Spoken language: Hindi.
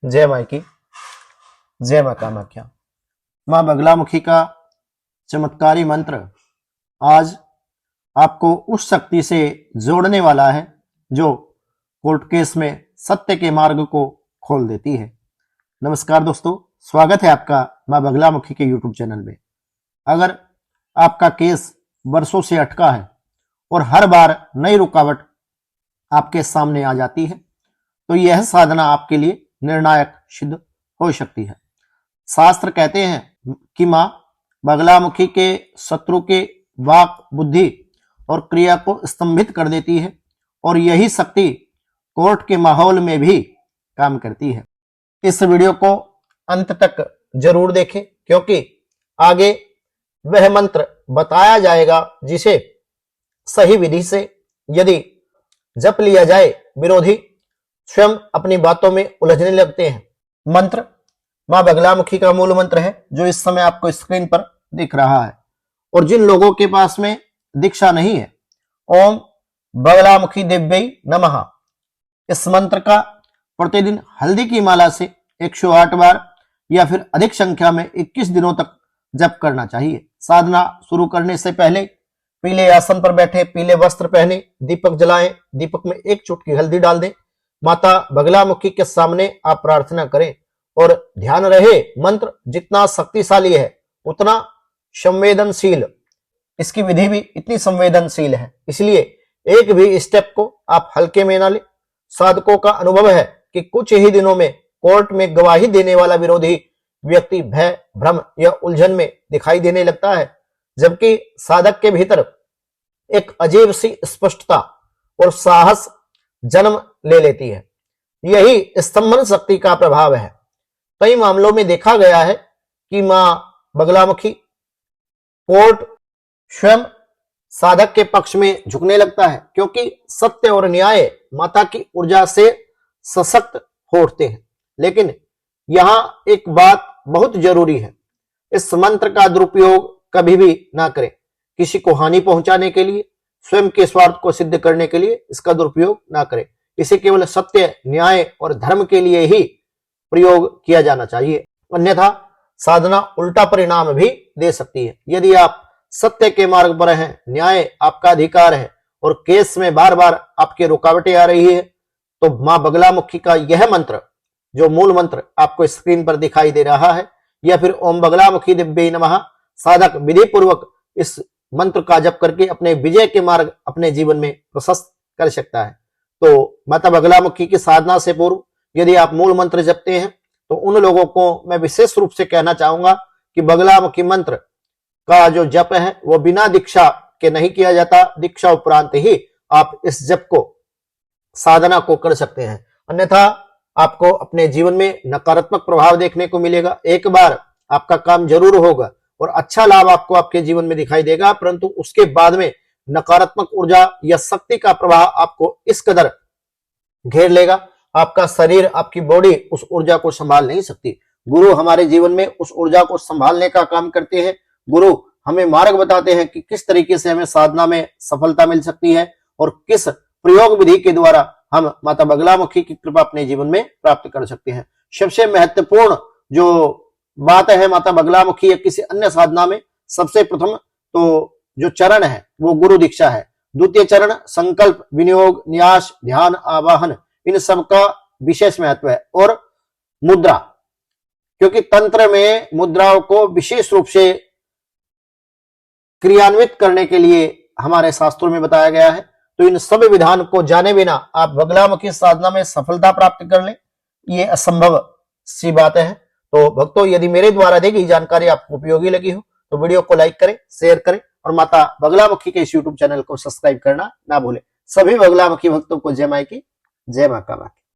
जय माई की, जय मां कामाख्या। मां बगलामुखी का चमत्कारी मंत्र आज आपको उस शक्ति से जोड़ने वाला है जो कोर्ट केस में सत्य के मार्ग को खोल देती है। नमस्कार दोस्तों, स्वागत है आपका मां बगलामुखी के यूट्यूब चैनल में। अगर आपका केस वर्षों से अटका है और हर बार नई रुकावट आपके सामने आ जाती है तो यह साधना आपके लिए निर्णायक सिद्ध हो सकती है। शास्त्र कहते हैं कि मां बगलामुखी के शत्रु के वाक, बुद्धि और क्रिया को स्तंभित कर देती है और यही शक्ति कोर्ट के माहौल में भी काम करती है। इस वीडियो को अंत तक जरूर देखें क्योंकि आगे वह मंत्र बताया जाएगा जिसे सही विधि से यदि जप लिया जाए विरोधी स्वयं अपनी बातों में उलझने लगते हैं। मंत्र मां बगलामुखी का मूल मंत्र है जो इस समय आपको स्क्रीन पर दिख रहा है। और जिन लोगों के पास में दीक्षा नहीं है, ओम बगलामुखी देव्यै नमः, इस मंत्र का प्रतिदिन हल्दी की माला से 108 बार या फिर अधिक संख्या में 21 दिनों तक जप करना चाहिए। साधना शुरू करने से पहले पीले आसन पर बैठे, पीले वस्त्र पहने, दीपक जलाएं, दीपक में एक चुटकी हल्दी डाल दें, माता बगलामुखी के सामने आप प्रार्थना करें और ध्यान रहे मंत्र जितना शक्तिशाली है उतना संवेदनशील, इसकी विधि भी इतनी संवेदनशील है, इसलिए एक भी स्टेप को आप हल्के में ना ले। साधकों का अनुभव है कि कुछ ही दिनों में कोर्ट में गवाही देने वाला विरोधी व्यक्ति भय, भ्रम या उलझन में दिखाई देने लगता है, जबकि साधक के भीतर एक अजीब सी स्पष्टता और साहस जन्म ले लेती है। यही स्तंभन शक्ति का प्रभाव है। कई मामलों में देखा गया है कि मां बगलामुखी कोर्ट स्वयं साधक के पक्ष में झुकने लगता है क्योंकि सत्य और न्याय माता की ऊर्जा से सशक्त हो उठते हैं। लेकिन यहां एक बात बहुत जरूरी है, इस मंत्र का दुरुपयोग कभी भी ना करें। किसी को हानि पहुंचाने के लिए, स्वयं के स्वार्थ को सिद्ध करने के लिए इसका दुरुपयोग ना करें। इसे केवल सत्य, न्याय और धर्म के लिए ही प्रयोग किया जाना चाहिए, अन्यथा साधना उल्टा परिणाम भी दे सकती है। यदि आप सत्य के मार्ग पर हैं, न्याय आपका अधिकार है और केस में बार बार आपके रुकावटें आ रही है तो मां बगलामुखी का यह मंत्र, जो मूल मंत्र आपको स्क्रीन पर दिखाई दे रहा है, या फिर ओम बगलामुखी देव्यै नमः, साधक विधि पूर्वक इस मंत्र का जप करके अपने विजय के मार्ग अपने जीवन में प्रशस्त कर सकता है। तो माता बगलामुखी की साधना से पूर्व यदि आप मूल मंत्र जपते हैं तो उन लोगों को मैं विशेष रूप से कहना चाहूंगा कि बगलामुखी मंत्र का जो जप है वो बिना दीक्षा के नहीं किया जाता, दीक्षा उपरांत ही आप इस जप को, साधना को कर सकते हैं, अन्यथा आपको अपने जीवन में नकारात्मक प्रभाव देखने को मिलेगा। एक बार आपका काम जरूर होगा और अच्छा लाभ आपको आपके जीवन में दिखाई देगा, परंतु उसके बाद में नकारात्मक ऊर्जा या शक्ति का प्रभाव आपको इस कदर घेर लेगा, आपका शरीर, आपकी बॉडी उस ऊर्जा को संभाल नहीं सकती। गुरु हमारे जीवन में उस ऊर्जा को संभालने का काम करते हैं। गुरु हमें मार्ग बताते हैं कि किस तरीके से हमें साधना में सफलता मिल सकती है और किस प्रयोग विधि के द्वारा हम माता बगलामुखी की कृपा अपने जीवन में प्राप्त कर सकते हैं। सबसे महत्वपूर्ण जो बात है माता बगलामुखी या किसी अन्य साधना में, सबसे प्रथम तो जो चरण है वो गुरु दीक्षा है। द्वितीय चरण संकल्प, विनियोग, न्यास, ध्यान, आवाहन, इन सब का विशेष महत्व है। और मुद्रा, क्योंकि तंत्र में मुद्राओं को विशेष रूप से क्रियान्वित करने के लिए हमारे शास्त्रों में बताया गया है, तो इन सब विधान को जाने बिना आप बगलामुखी साधना में सफलता प्राप्त कर लें, ये असंभव सी बात है। तो भक्तों, यदि मेरे द्वारा दी गई जानकारी आपको उपयोगी लगी हो तो वीडियो को लाइक करें, शेयर करें और माता बगलामुखी के इस यूट्यूब चैनल को सब्सक्राइब करना ना भूलें। सभी बगलामुखी भक्तों को जय माई की, जय मां कामाख्या।